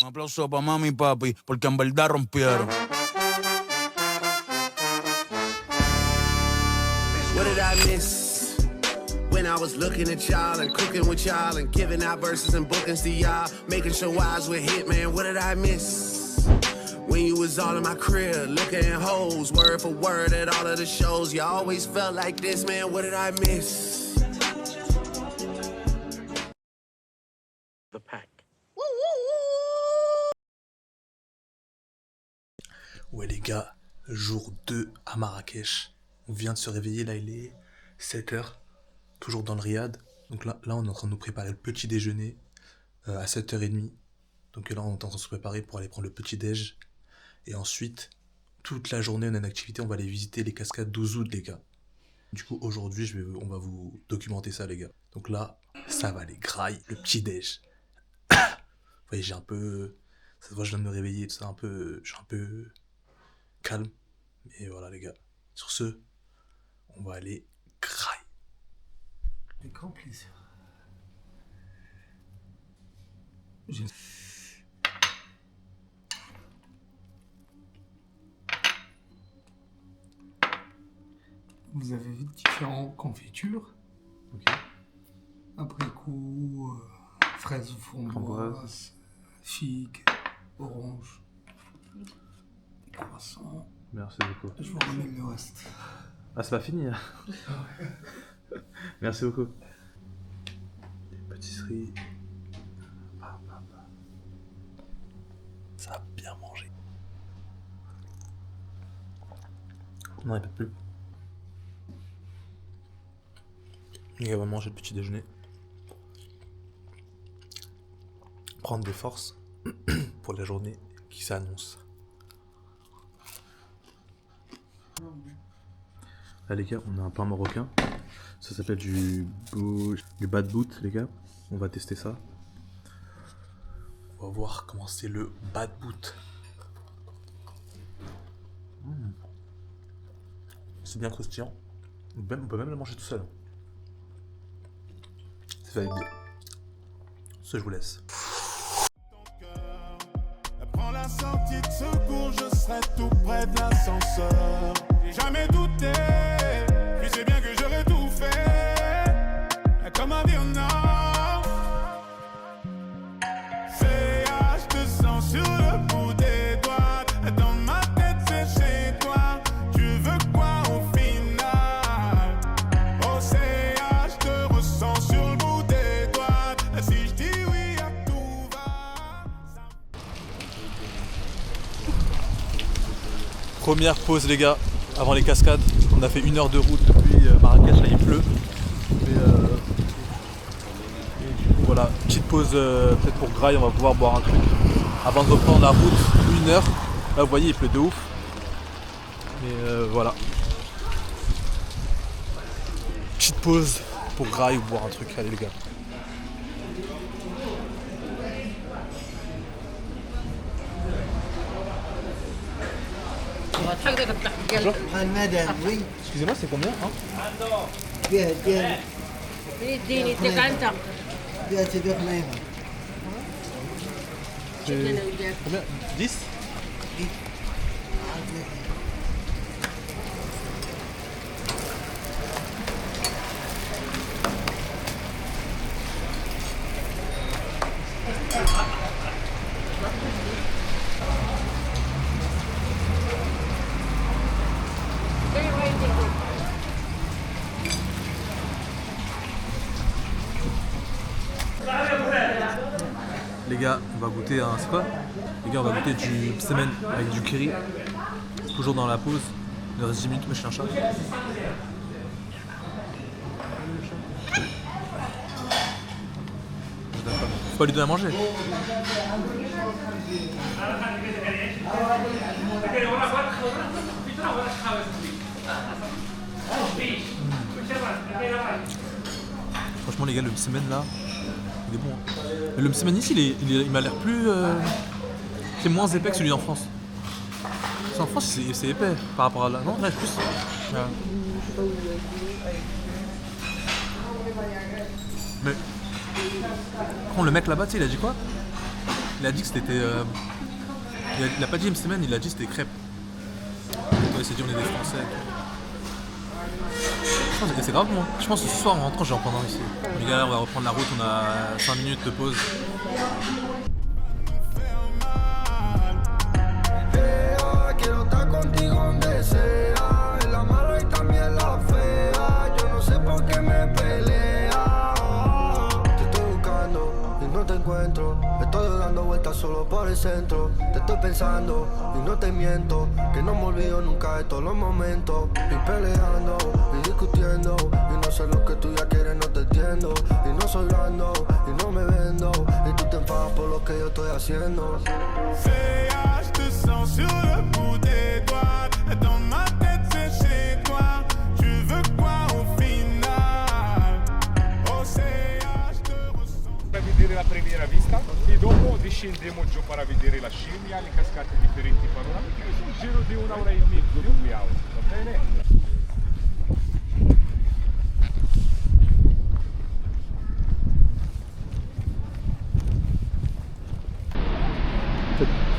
Un aplauso para mami y papi, porque en verdad rompieron. What did I miss? When I was looking at y'all and cooking with y'all and giving out verses and bookings to y'all, making sure eyes were hit, man, what did I miss? When you was all in my crib, looking at hoes, word for word at all of the shows, you always felt like this, man, what did I miss? The pack. Ouais les gars, jour 2 à Marrakech. On vient de se réveiller, là il est 7h, toujours dans le riad. Donc là on est en train de nous préparer le petit déjeuner à 7h30. Donc là on est en train de se préparer pour aller prendre le petit déj. Et ensuite, toute la journée on a une activité, on va aller visiter les cascades d'Ouzoud les gars. Du coup aujourd'hui on va vous documenter ça les gars. Donc là, ça va les grailles, le petit déj. Vous voyez j'ai un peu... Ça se voit je viens de me réveiller, tout ça, je suis un peu calme. Mais voilà les gars, sur ce, on va aller graille. Avec grand plaisir. Vous avez différentes confitures. Ok. Abricot, fraises framboises, figues, oranges, des croissants. Merci beaucoup. Je vous remets le reste. Ah c'est pas fini hein. Merci beaucoup. Des pâtisseries. Ça a bien mangé. Non il peut plus. Et on va manger le petit déjeuner. Prendre des forces pour la journée qui s'annonce. Là les gars, on a un pain marocain. Ça s'appelle du bad boot les gars. On va tester ça. On va voir comment c'est le bad boot. C'est bien croustillant. On peut même le manger tout seul. C'est validé. Ce je vous laisse. Prends la sortie de secours, je serai tout près de l'ascenseur. J'ai jamais douté, puis c'est bien que j'aurais tout fait. Comment dire non? CH te sens sur le bout des doigts. Dans ma tête c'est chez toi. Tu veux quoi au final? Oh CH te ressens sur le bout des doigts. Si je dis oui à tout va. Première pause les gars, avant les cascades. On a fait 1 heure de route depuis Marrakech, là il pleut. Et du coup voilà, petite pause peut-être pour Graille, on va pouvoir boire un truc. Avant de reprendre la route, 1 heure. Là vous voyez il pleut de ouf. Et voilà. Petite pause pour Graille ou boire un truc, allez les gars. Excusez-moi, c'est combien hein? اديني اديك انت Combien 10 Les gars, on va goûter un... C'est quoi? Les gars, on va goûter du psemen avec du curry. Toujours dans la pause. Il nous reste 10 minutes, mais je suis un chat. Faut pas lui donner à manger. Franchement les gars, le psemen là, il est bon. Hein. Mais le msemen ici, il m'a l'air plus... C'est moins épais que celui en France. En France, c'est épais par rapport à là. Non, là, plus. Ouais. Mais. Par contre, le mec là-bas, tu sais, il a dit quoi? Il a dit que c'était. Il a pas dit MCMN, il a dit que c'était crêpes. Ouais, il s'est dit on est des Français. Je pense que c'est grave moi. Je pense que ce soir en rentrant je vais en prendre un ici. Les gars, on va reprendre la route, on a 5 minutes de pause. Quiero estar contigo donde sea, en la mala y también la fea. Yo no sé por qué me pelea. Te estoy buscando y no te encuentro. Estoy dando vueltas solo por el centro. Te estoy pensando y no te miento, que no me olvido nunca de todos los momentos. Y peleando y discutiendo y no sé lo que tú ya quieres, no te entiendo. Y no soy blando y no me vendo y tú te enfadas por lo que yo estoy haciendo. Féa, je te sens sur le bout des doigts. Dans ma tête, c'est chez toi. Tu veux quoi au final? Oh, Féa, je te ressens. Per vedere la premiera vista e dopo discendiamo giù per vedere la scimmia, le cascate differenti panoramiche sul giro di 1 ora e mezzo di qui a oggi, va bene?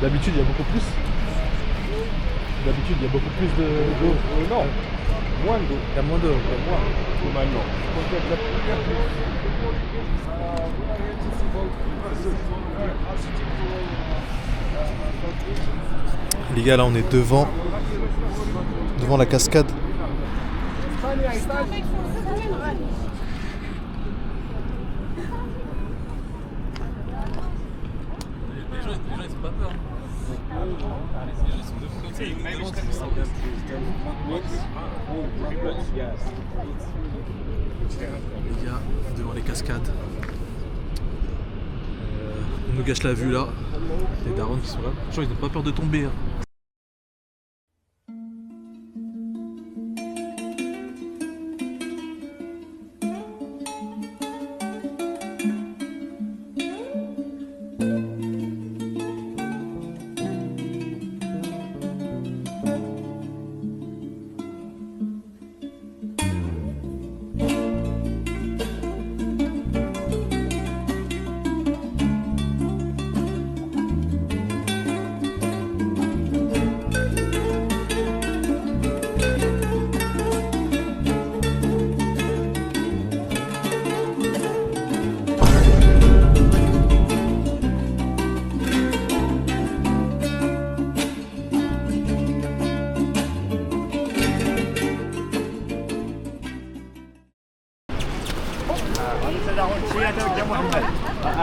D'habitude, il y a beaucoup plus. D'habitude, il y a beaucoup plus d'eau. Non, moins d'eau. Il y a moins d'eau. Moins que maintenant. Quand il y a de la pluie, il y a plus. Les gars, là on est devant la cascade. Les gens ils sont pas peur. Les gars, devant les cascades. On nous gâche la vue là. Les darons qui sont là. Les gens ils n'ont pas peur de tomber. Hein.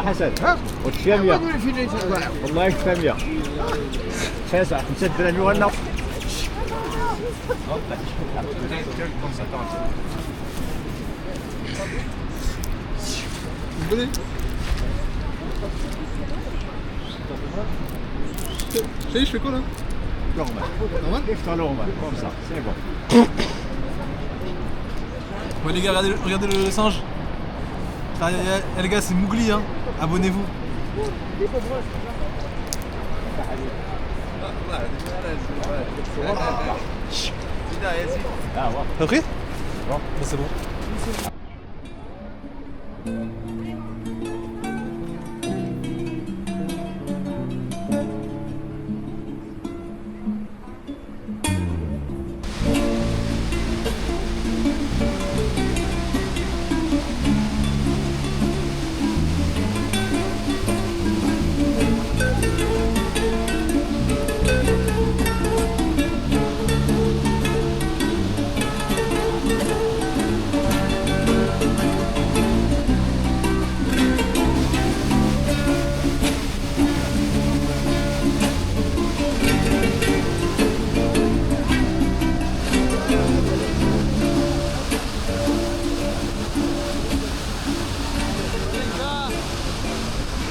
حسن والشامية والله الشامية تسع خمسة درهم ولا Je fais quoi là? normal. Normal? Normal, comme ça, c'est bon. Ouais les gars, regardez le singe. Les gars, c'est Mougli, hein. Abonnez-vous. T'as pris? Bon, c'est bon.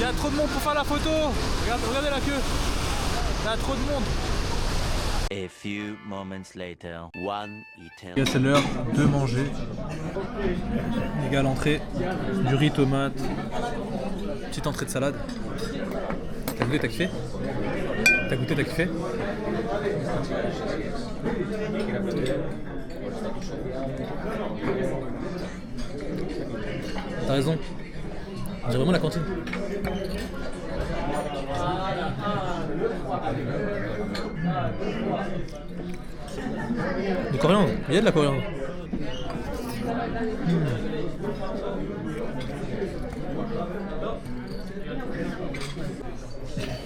Il y a trop de monde pour faire la photo. Regardez la queue. Il y a trop de monde. A few moments later, one eternal. Les gars, c'est l'heure de manger. Les gars, à l'entrée, du riz tomate, petite entrée de salade. T'as goûté, t'as kiffé? T'as goûté, t'as kiffé? T'as raison. On dirait vraiment la cantine. De coriandre, il y a de la coriandre.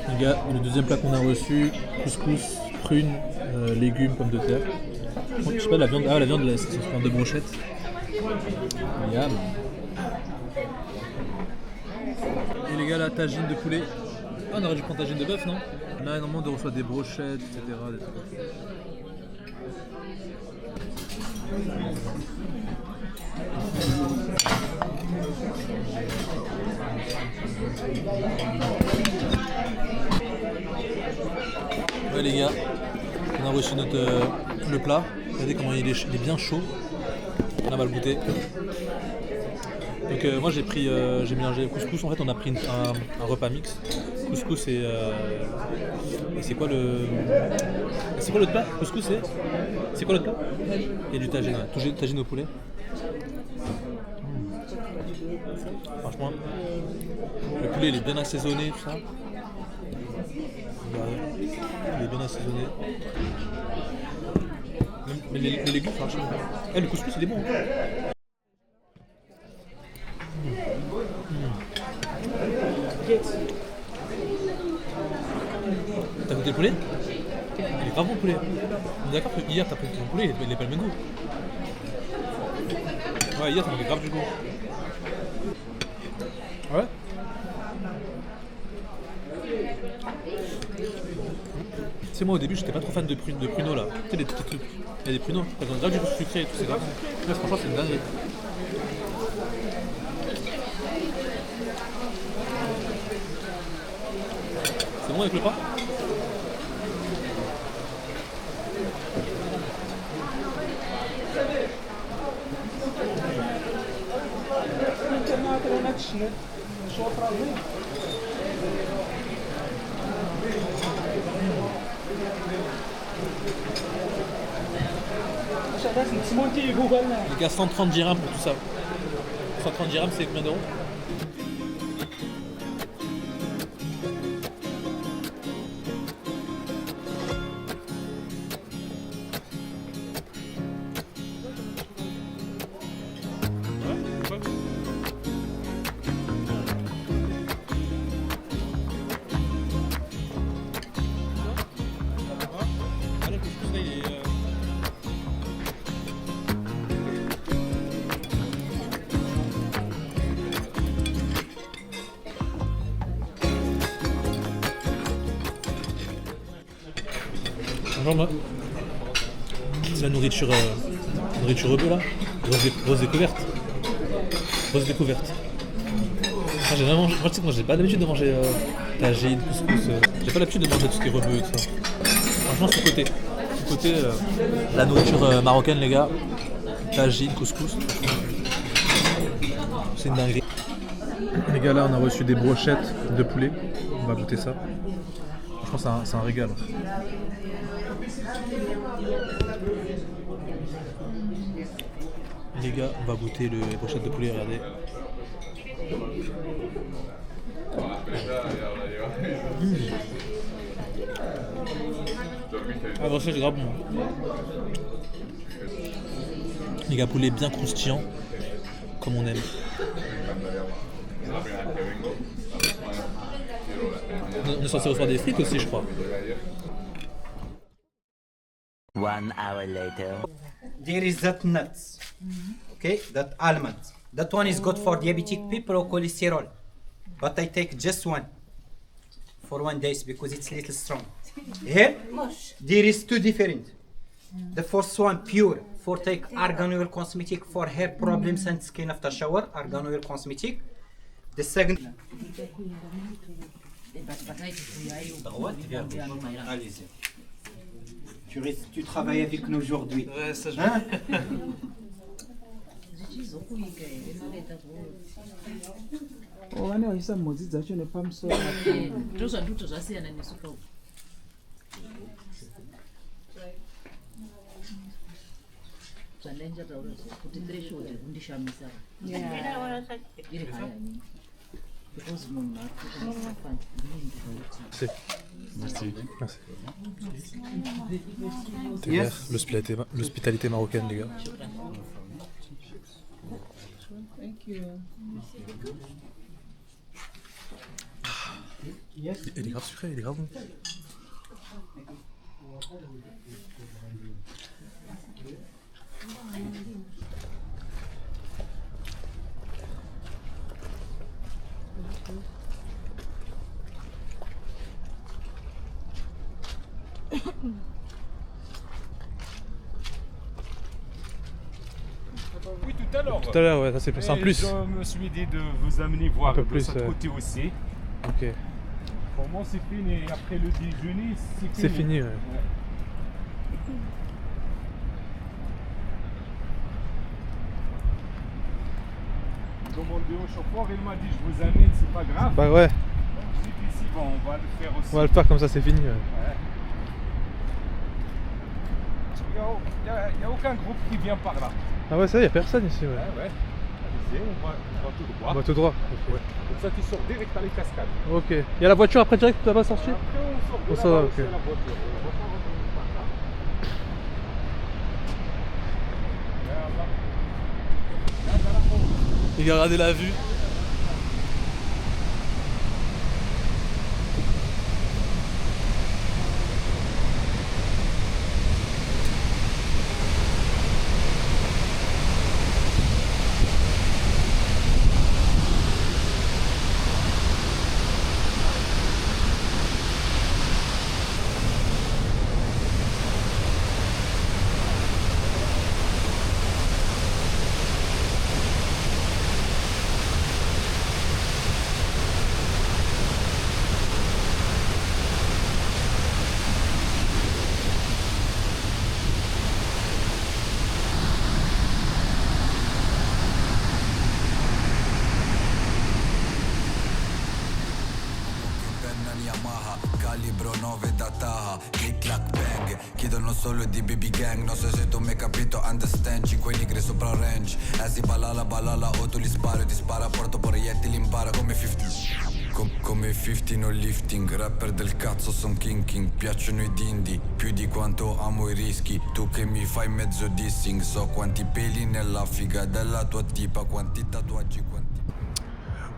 Les gars, le deuxième plat qu'on a reçu, couscous, prunes, légumes, pommes de terre. Je sais pas, la viande, la viande c'est une viande de brochette. Yam. Et les gars, la tagine de poulet. Ah, on aurait dû prendre tagine de bœuf, non? Là, normalement, on reçoit des brochettes, etc. Des trucs comme ça. Ouais les gars, on a reçu notre le plat. Regardez comment il est bien chaud. On va le goûter. Donc moi j'ai mélangé couscous. En fait on a pris un repas mix. Couscous et c'est quoi le plat? Couscous c'est quoi le plat? Et du tagine, ouais. Tagine au poulet. Franchement, le poulet il est bien assaisonné, tout ça. Il est bien assaisonné. Mais les légumes, franchement. Le couscous il est bon. T'as goûté le poulet? Il est grave bon le poulet. On est d'accord que hier t'as pris ton poulet, il est pas le même goût. Ouais, hier ça m'avait grave du goût. Ouais. C'est moi au début j'étais pas trop fan de pruneaux là. Tu sais les petits trucs. Il y a des pruneaux, ils ont grave du goût sucré et tout, c'est grave. Là franchement c'est une dinguerie. C'est bon avec le pain? Les gars, 130 dirhams pour tout ça. 130 dirhams, c'est combien d'euros? C'est la nourriture rebeu là, rose découverte. Rose découverte. Moi j'ai pas l'habitude de manger tagine, couscous. J'ai pas l'habitude de manger tout ce qui est rebeu et tout ça. Franchement ce côté la nourriture marocaine les gars, tagine, couscous. C'est une dinguerie. Les gars là on a reçu des brochettes de poulet. On va goûter ça. Franchement c'est un régal. Les gars, on va goûter les brochettes de poulet, regardez. La brochette est grave bon. Les gars, poulet bien croustillant, comme on aime. On est censé recevoir des frites aussi, je crois. 1 hour later. There is that nuts, okay, that almonds. That one is good for diabetic people or cholesterol. But I take just one for 1 day because it's a little strong. Here, there is two different. The first one pure for take argan oil cosmetic for hair problems and skin after shower, argan oil cosmetic. The second. Allez-y. Tu travailles avec nous aujourd'hui. Ouais, ça je hein? Merci. Merci. TR, l'hospitalité marocaine, les gars. Il est grave sucré, il est grave bon. Oui, tout à l'heure. Tout à l'heure, ouais, ça c'est un plus. Je me suis dit de vous amener voir Un peu de plus, ce côté aussi. Ok. Pour moi, c'est fini. Après le déjeuner, c'est fini. C'est fini, ouais. J'ai demandé au chauffeur, il m'a dit je vous amène, c'est pas grave. Bah ouais. Donc j'ai dit si bon, on va le faire aussi. On va le faire comme ça, c'est fini. Ouais. Ouais. Il n'y a aucun groupe qui vient par là. Ah ouais, ça, y a personne ici. Ouais. Ouais. Allez-y, on va tout droit. On va tout droit. Okay. Ouais. Comme ça, tu sors direct à les cascades. Ok. Il y a la voiture après direct, tu vas pas sortir. Après, on sort de On là-bas, sort, c'est ok. la voiture. On va pas revenir par là. Les gars, regardez la vue. Calibro 9 da Taha, click clack bang. Chiedono solo di baby gang. Non so se tu mi hai capito, understand. 5 nigri sopra range. Si balala o tu li sparo. Ti spara, porto proiettili, impara come 50. Come 50 no lifting. Rapper del cazzo son king. Piacciono i dindi, più di quanto amo i rischi. Tu che mi fai mezzo dissing. So quanti peli nella figa della tua tipa. Quanti tatuaggi, quanti...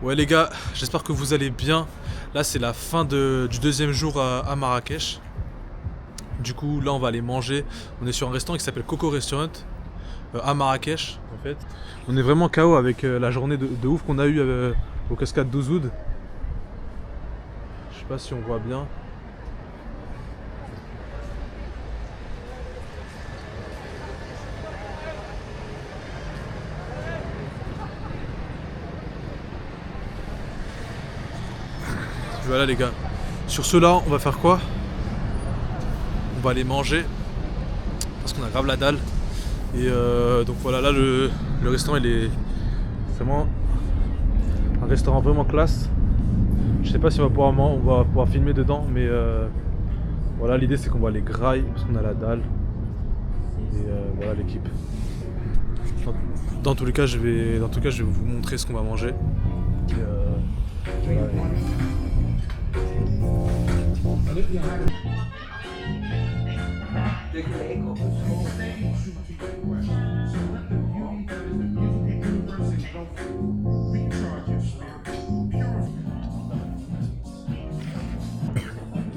Ouais les gars, j'espère que vous allez bien. Là c'est la fin du deuxième jour à Marrakech. Du coup là on va aller manger. On est sur un restaurant qui s'appelle Coco Restaurant à Marrakech en fait. On est vraiment KO avec la journée de ouf qu'on a eu aux cascades d'Ouzoud. Je sais pas si on voit bien. Voilà les gars, sur ceux-là on va faire quoi? On va aller manger parce qu'on a grave la dalle. Et donc voilà, là le restaurant il est vraiment un restaurant vraiment classe. Je sais pas si on va pouvoir filmer dedans, mais voilà, l'idée c'est qu'on va aller graille parce qu'on a la dalle. Et voilà l'équipe. Dans tous les cas je vais vous montrer ce qu'on va manger. Et, voilà.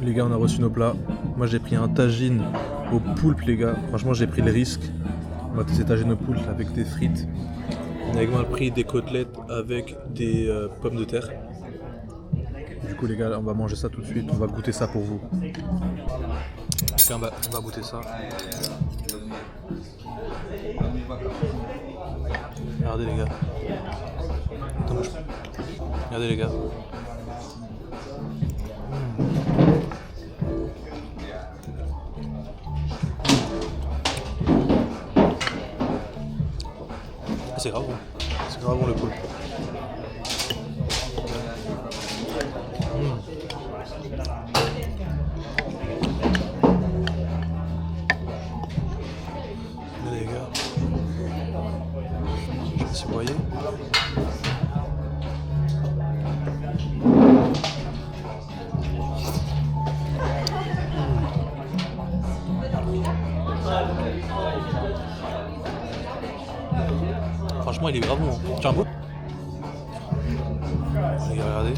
Les gars, on a reçu nos plats. Moi j'ai pris un tagine au poulpe les gars. Franchement j'ai pris le risque. On va tester tagine au poulpe avec des frites. On a également pris des côtelettes avec des pommes de terre. Du coup les gars, on va manger ça tout de suite, on va goûter ça pour vous. Les gars, on va goûter ça. Regardez les gars. Regardez les gars. C'est grave bon. C'est grave bon le poulpe. Les gars, je sais pas si vous voyez. Franchement, il est grave bon. Hein. Tu as un goût? Allez, regardez.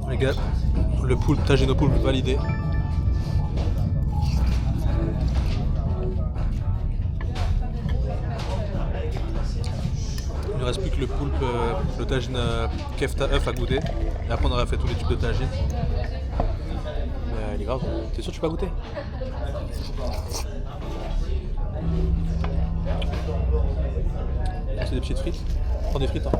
Les gars, le poulpe, tagine au poulpe validé. Il ne reste plus que le poulpe, le tagine kefta œuf à goûter. Et après on aurait fait tous les types de tagine. Mais il est grave. T'es sûr que tu peux pas goûter? C'est des petites frites. Prends des frites hein.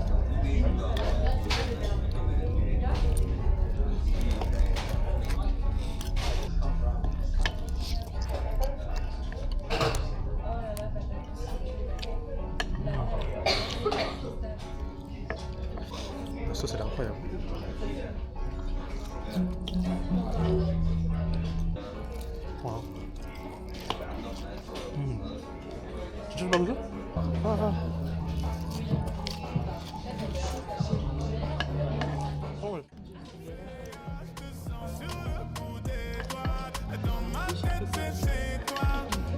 La sauce elle est incroyable. Voilà. Tu veux pas goûter?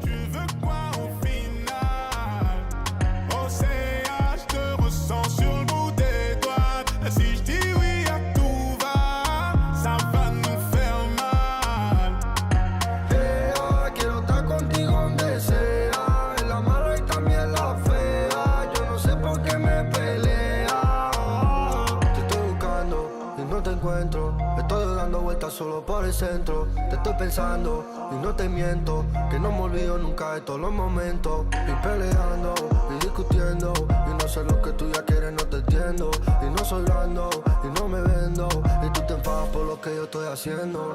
Tu veux quoi au final? Océan, je te ressens sur le bout des doigts. Si je dis oui à tout va, ça va nous faire mal. Yeah, quiero estar contigo donde sea, en la mala y también la fea. Yo no sé por qué me pelea. Te estoy buscando y no te encuentro. Estoy dando vueltas solo por el centro. Te estoy pensando y no te miento, que no me olvido nunca de todos los momentos. Y peleando y discutiendo, y no sé lo que tú ya quieres, no te entiendo. Y no soy blando y no me vendo, y tú te enfadas por lo que yo estoy haciendo.